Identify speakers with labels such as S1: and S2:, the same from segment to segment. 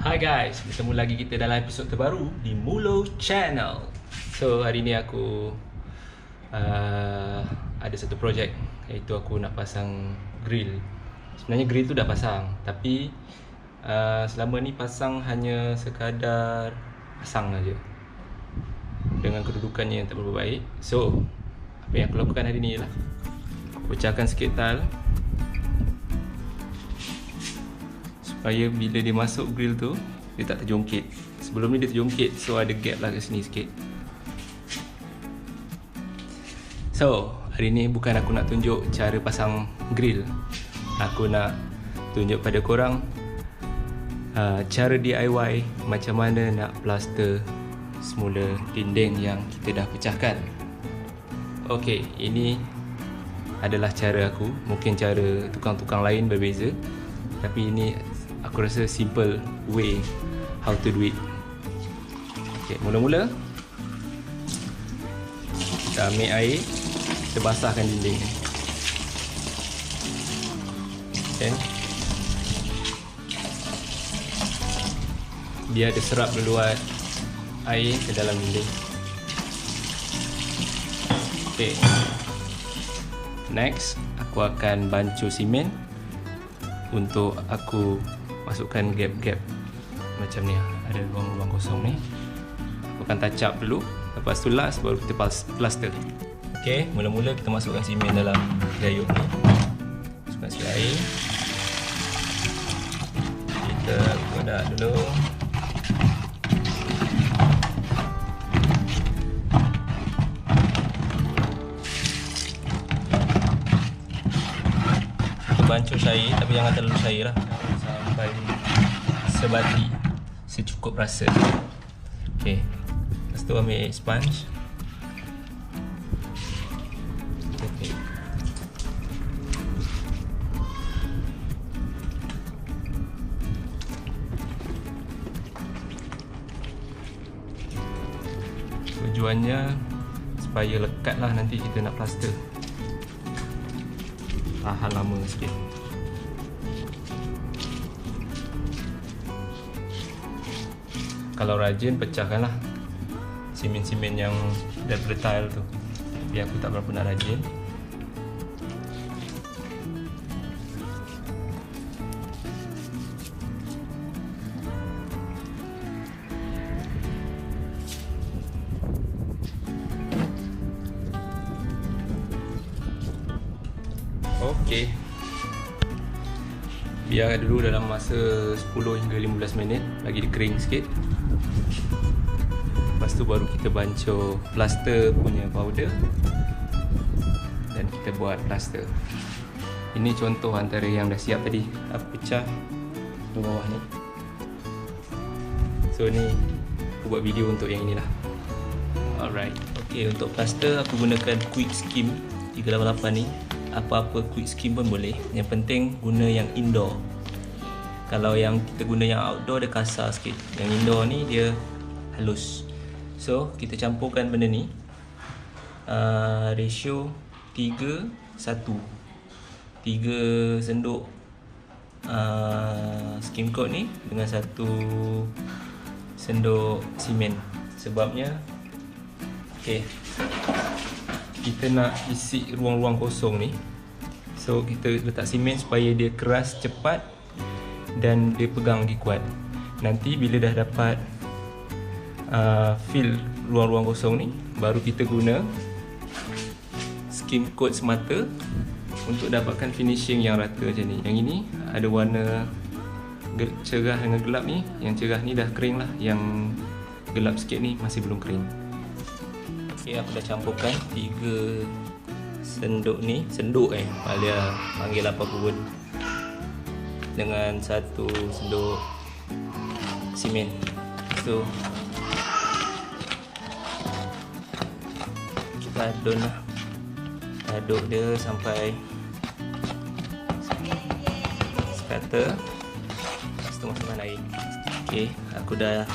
S1: Hai guys, bertemu lagi kita dalam episod terbaru di Mulo Channel. So hari ni aku ada satu projek, iaitu aku nak pasang grill. Sebenarnya grill tu dah pasang, tapi selama ni pasang hanya sekadar pasang aja dengan kedudukannya yang tak berapa baik. So apa yang aku lakukan hari ni ialah pecahkan sikit tile supaya bila dia masuk grill tu dia tak terjongkit. Sebelum ni dia terjongkit, so ada gap lah kat sini sikit. So hari ni bukan aku nak tunjuk cara pasang grill, aku nak tunjuk pada korang cara DIY macam mana nak plaster semula dinding yang kita dah pecahkan. Ok, ini adalah cara aku. Mungkin cara tukang-tukang lain berbeza, tapi ini aku rasa simple way how to do it. Okay, mula-mula kita ambil air, kita basahkan dinding ni. Okay, dia ada serap duluan air ke dalam dinding. Okay, next aku akan bancuh simen untuk aku masukkan gap-gap macam ni, ada ruang-ruang kosong ni. Aku akan touch up dulu, lepas tu last baru kita plaster. Ok, mula-mula kita masukkan simen dalam gayung ni. Masukkan sikit air, kita kodak dulu. Kita bancuh cair, tapi jangan terlalu cair lah, sampai sebati, secukup rasa. Ok, lepas tu ambil sponge. Okay. Tujuannya supaya lekat lah nanti kita nak plaster, tahan lama sikit. Kalau rajin, pecahkanlah simen-simen yang daripada tile tu. Tapi aku tak berapa nak rajin. Okey, biar dulu dalam masa 10 hingga 15 minit lagi dia kering sikit. Lepas tu baru kita bancuh plaster punya powder dan kita buat plaster. Ini contoh antara yang dah siap tadi. Aku pecah di bawah ni. So ni aku buat video untuk yang inilah. Alright. Okay, untuk plaster aku gunakan quick skim 388 ni. Apa-apa quick skim pun boleh, yang penting guna yang indoor. Kalau yang kita guna yang outdoor dia kasar sikit, yang indoor ni dia halus. So kita campurkan benda ni, ratio 3:1, 3 sendok skim coat ni dengan 1 sendok simen. Sebabnya okay, kita nak isi ruang-ruang kosong ni, so kita letak simen supaya dia keras cepat dan dia pegang lagi kuat. Nanti bila dah dapat fill ruang-ruang kosong ni, baru kita guna skim coat semata untuk dapatkan finishing yang rata macam ni. Yang ini ada warna cerah dengan gelap ni. Yang cerah ni dah kering lah, yang gelap sikit ni masih belum kering. Ok, aku dah campurkan 3 sendok ni, Alia panggil apa pun, dengan 1 sendok simen. So kita adun lah, aduk dia sampai sekata. Lepas tu masukkan air. Ok, aku dah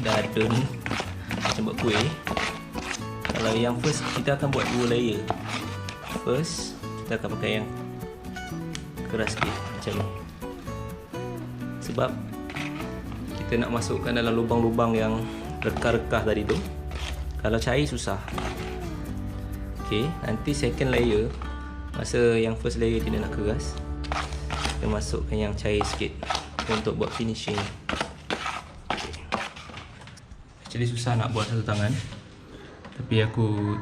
S1: adun macam buat kuih. Kalau yang first, kita akan buat 2 layer. First kita akan pakai yang keras sikit macam ni, sebab kita nak masukkan dalam lubang-lubang yang rekah-rekah tadi tu. Kalau cair susah. Okey, nanti second layer, masa yang first layer tidak nak keras, kita masukkan yang cair sikit untuk buat finishing. Okay. Actually susah nak buat satu tangan, tapi aku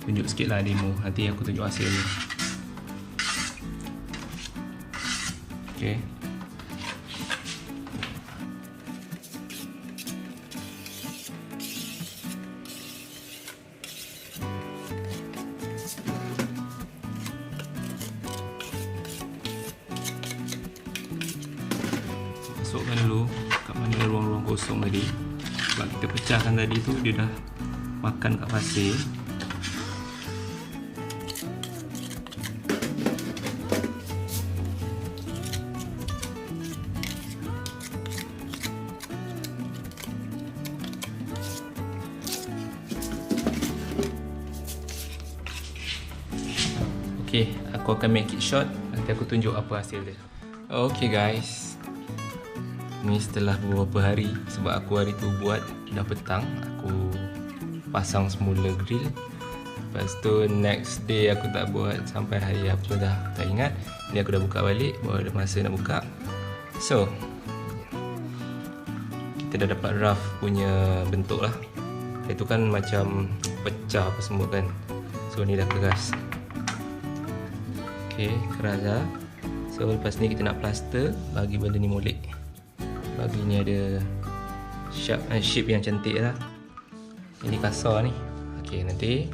S1: tunjuk sikit lah demo, nanti aku tunjuk hasilnya. Okay. Masukkan dulu kat mana ruang-ruang kosong tadi. Sebab kita pecahkan tadi tu, dia dah makan kat pasir. Okay, aku akan make it short. Nanti aku tunjuk apa hasil dia. Okay guys, ni setelah beberapa hari, sebab aku hari tu buat dah petang, aku pasang semula grill. Lepas tu next day aku tak buat sampai hari apa dah tak ingat. Ni aku dah buka balik, baru ada masa nak buka. So kita dah dapat rough punya bentuk lah. Itu kan macam pecah apa semua kan. So ni dah keras. Okay, keras dah. So lepas ni kita nak plaster, bagi benda ni molek, bagi ni ada shape yang cantik lah. Ini kasar ni. Okay, nanti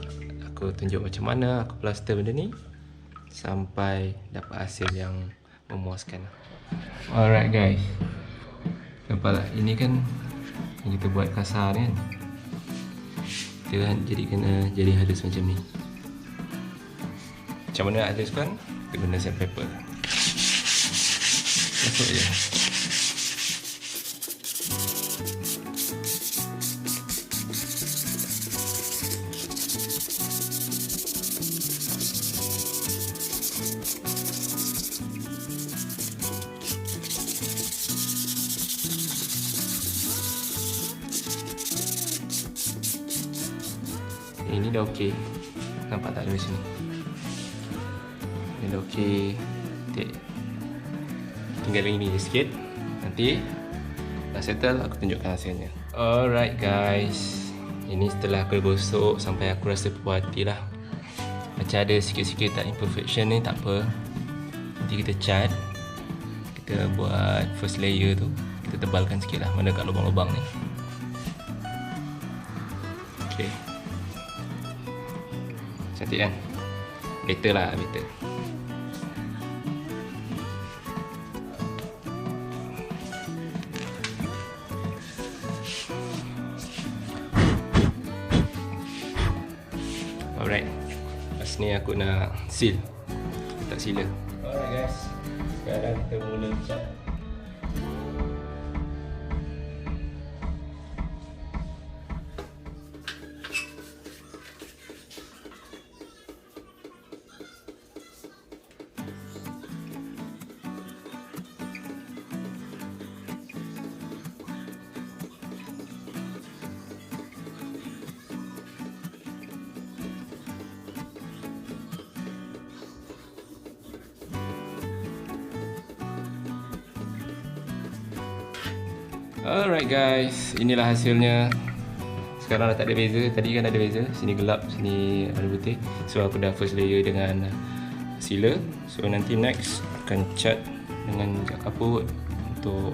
S1: aku tunjuk macam mana aku plaster benda ni sampai dapat hasil yang memuaskan. Alright guys, nampak tak? Ini kan yang kita buat kasar ni kan, kita kena jadi halus macam ni. Macam mana haluskan? Kita guna sandpaper. Masuk je. Ini dah okey. Nampak tak dari sini? Ini dah okey. Tinggal ini je sikit. Nanti dah settle, aku tunjukkan hasilnya. Alright guys, ini setelah aku gosok sampai aku rasa puas hati lah. Macam ada sikit-sikit tak imperfection ni, tak apa. Nanti kita cat. Kita buat first layer tu, kita tebalkan sikit lah mana kat lubang-lubang ni. Okay, cantik kan? Better lah, better. Alright, lepas ni aku nak seal. Letak sealer. Alright guys, sekarang kita mula cat. Alright guys, inilah hasilnya. Sekarang dah tak ada beza. Tadi kan ada beza, sini gelap, sini ada putih. So aku dah first layer dengan sealer. So nanti next akan cat dengan cat kapur untuk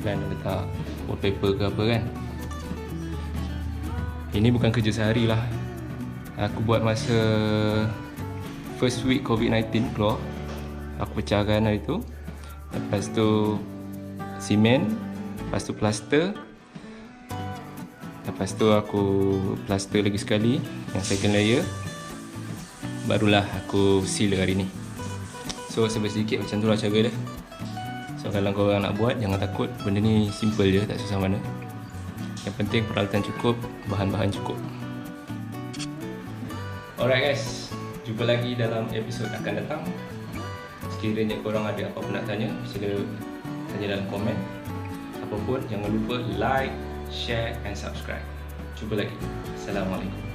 S1: plan letak wallpaper ke apa kan. Ini bukan kerja sehari lah. Aku buat masa first week COVID-19 keluar. Aku pecahkan hari tu. Lepas tu simen. Lepas tu plaster. Lepas tu aku plaster lagi sekali, yang second layer. Barulah aku seal hari ni. So sebab sedikit macam tu lah cara dia. So kalau korang nak buat, jangan takut. Benda ni simple je, tak susah mana. Yang penting peralatan cukup, bahan-bahan cukup. Alright guys, jumpa lagi dalam episod akan datang. Sekiranya korang ada apa-apa nak tanya, sila tanya dalam komen. apa pun, jangan lupa like, share and subscribe. Jumpa lagi. Assalamualaikum.